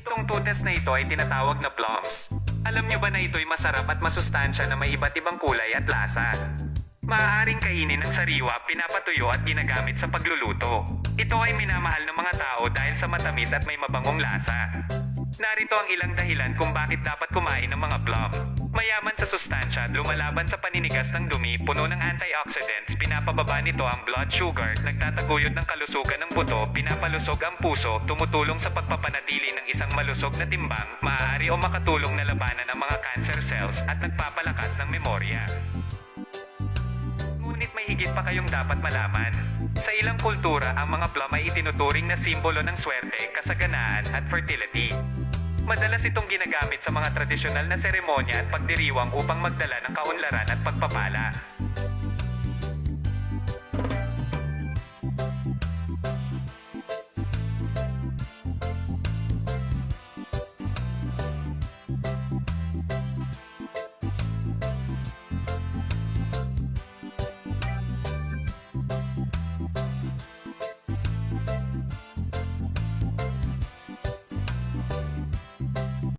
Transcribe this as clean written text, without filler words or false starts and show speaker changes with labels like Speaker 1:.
Speaker 1: Itong tutes na ito ay tinatawag na plums. Alam nyo ba na ito'y masarap at masustansya na may iba't ibang kulay at lasa? Maaaring kainin ng sariwa, pinapatuyo at ginagamit sa pagluluto. Ito ay minamahal ng mga tao dahil sa matamis at may mabangong lasa. Narito ang ilang dahilan kung bakit dapat kumain ng mga plum. Mayaman sa sustansya, lumalaban sa paninigas ng dumi, puno ng antioxidants, pinapababa nito ang blood sugar, nagtataguyod ng kalusugan ng buto, pinapalusog ang puso, tumutulong sa pagpapanatili ng isang malusog na timbang, maaari o makatulong na labanan ang mga cancer cells at nagpapalakas ng memorya. Ngunit may higit pa kayong dapat malaman. Sa ilang kultura, ang mga plum ay itinuturing na simbolo ng swerte, kasaganaan at fertility. Madalas itong ginagamit sa mga tradisyonal na seremonya at pagdiriwang upang magdala ng kaunlaran at pagpapala.